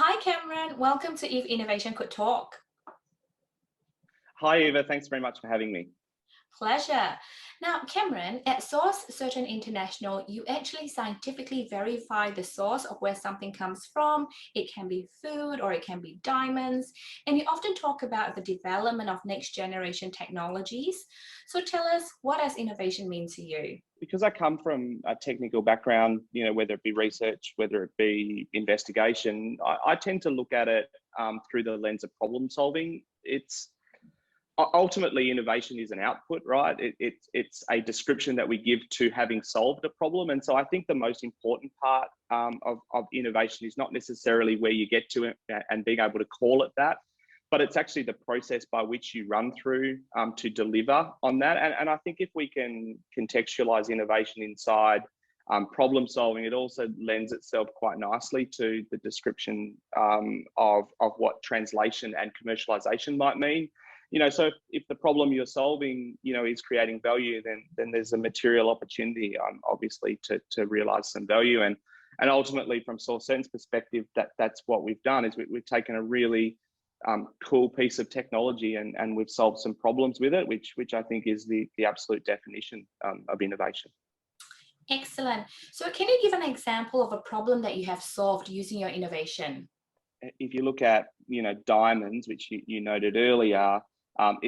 Hi, Cameron. Welcome to If Innovation Could Talk. Hi, Eva. Thanks very much for having me. Pleasure. Now, Cameron, at Source Certain International, you actually scientifically verify the source of where something comes from. It can be food or it can be diamonds. And you often talk about the development of next generation technologies. So tell us, what does innovation mean to you? Because I come from a technical background, whether it be research, whether it be investigation, I tend to look at it through the lens of problem solving. It's ultimately innovation is an output, right? It's a description that we give to having solved a problem. And so I think the most important part of innovation is not necessarily where you get to it and being able to call it that, but it's actually the process by which you run through to deliver on that. And I think if we can contextualize innovation inside problem solving, it also lends itself quite nicely to the description of what translation and commercialization might mean. So if the problem you're solving, is creating value, then there's a material opportunity, obviously, to realize some value. And ultimately, from Source Certain's perspective, that's what we've done is we've taken a really cool piece of technology and we've solved some problems with it, which I think is the absolute definition of innovation. Excellent. So can you give an example of a problem that you have solved using your innovation? If you look at, diamonds, which you noted earlier,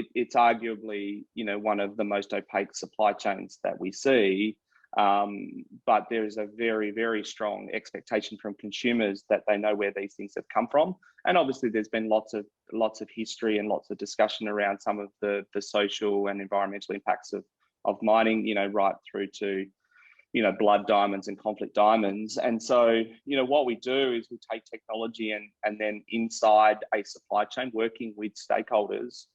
it's arguably, one of the most opaque supply chains that we see. But there is a very, very strong expectation from consumers that they know where these things have come from. And obviously there's been lots of history and lots of discussion around some of the social and environmental impacts of mining, right through to, blood diamonds and conflict diamonds. And so, what we do is we take technology and then inside a supply chain, working with stakeholders,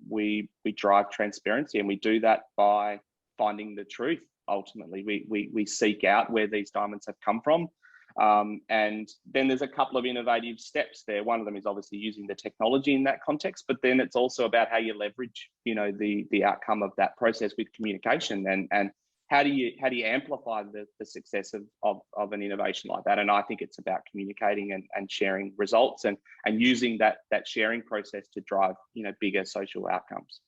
we drive transparency, and we do that by finding the truth. Ultimately, we seek out where these diamonds have come from. And then there's a couple of innovative steps there. One of them is obviously using the technology in that context, but then it's also about how you leverage, the outcome of that process with communication and how do you amplify the success of an innovation like that? And I think it's about communicating and sharing results and using that sharing process to drive, bigger social outcomes.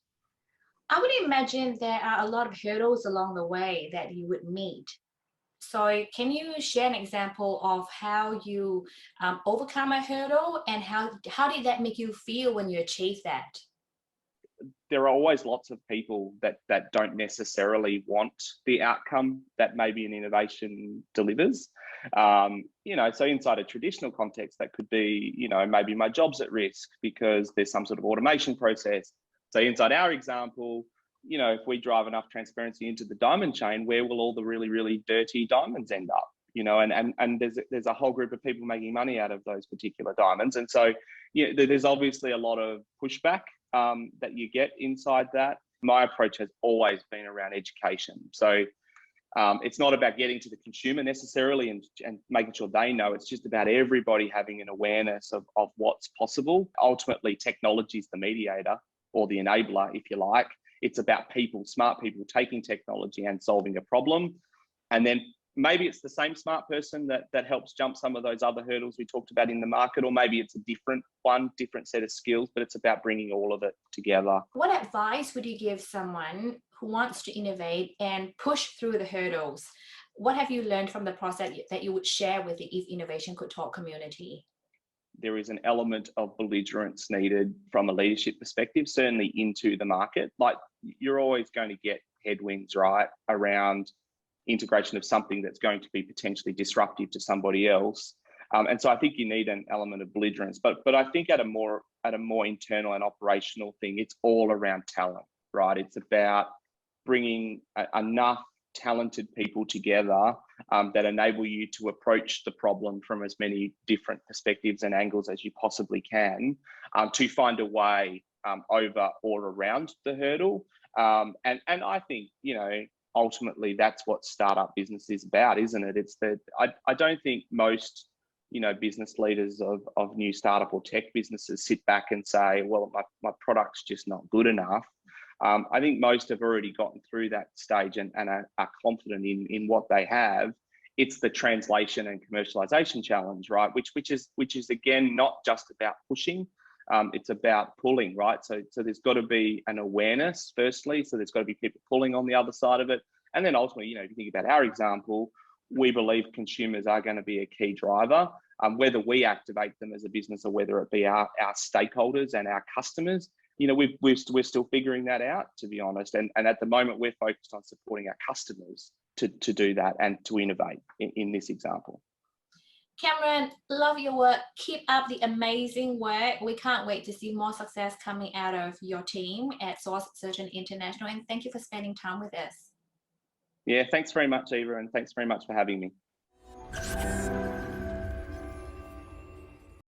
I would imagine there are a lot of hurdles along the way that you would meet. So can you share an example of how you overcome a hurdle, and how did that make you feel when you achieved that? There are always lots of people that don't necessarily want the outcome that maybe an innovation delivers. So inside a traditional context, that could be, maybe my job's at risk because there's some sort of automation process. So inside our example, if we drive enough transparency into the diamond chain, where will all the really, really dirty diamonds end up? And there's a whole group of people making money out of those particular diamonds. And so, there's obviously a lot of pushback that you get inside that. My approach has always been around education. So it's not about getting to the consumer necessarily and making sure they know. It's just about everybody having an awareness of what's possible. Ultimately, technology is the mediator or the enabler, if you like. It's about people, smart people, taking technology and solving a problem. And then maybe it's the same smart person that helps jump some of those other hurdles we talked about in the market, or maybe it's a different set of skills, but it's about bringing all of it together. What advice would you give someone who wants to innovate and push through the hurdles? What have you learned from the process that you would share with the If Innovation Could Talk community? There is an element of belligerence needed from a leadership perspective, certainly into the market. Like, you're always going to get headwinds, right, around integration of something that's going to be potentially disruptive to somebody else. And so I think you need an element of belligerence, but I think at a more internal and operational thing, it's all around talent, right? It's about bringing enough talented people together that enable you to approach the problem from as many different perspectives and angles as you possibly can, to find a way over or around the hurdle. And I think, ultimately that's what startup business is about, isn't it? It's that I don't think most, business leaders of new startup or tech businesses sit back and say, well, my product's just not good enough. I think most have already gotten through that stage and are confident in what they have. it's the translation and commercialization challenge, right? Which is again not just about pushing, it's about pulling, right? So there's got to be an awareness firstly. So there's got to be people pulling on the other side of it, and then ultimately, if you think about our example, we believe consumers are going to be a key driver. Whether we activate them as a business or whether it be our stakeholders and our customers, we're still figuring that out, to be honest. And at the moment, we're focused on supporting our customers to do that and to innovate in this example. Cameron, love your work. Keep up the amazing work. We can't wait to see more success coming out of your team at Source Surgeon International. And thank you for spending time with us. Yeah, thanks very much, Eva, and thanks very much for having me.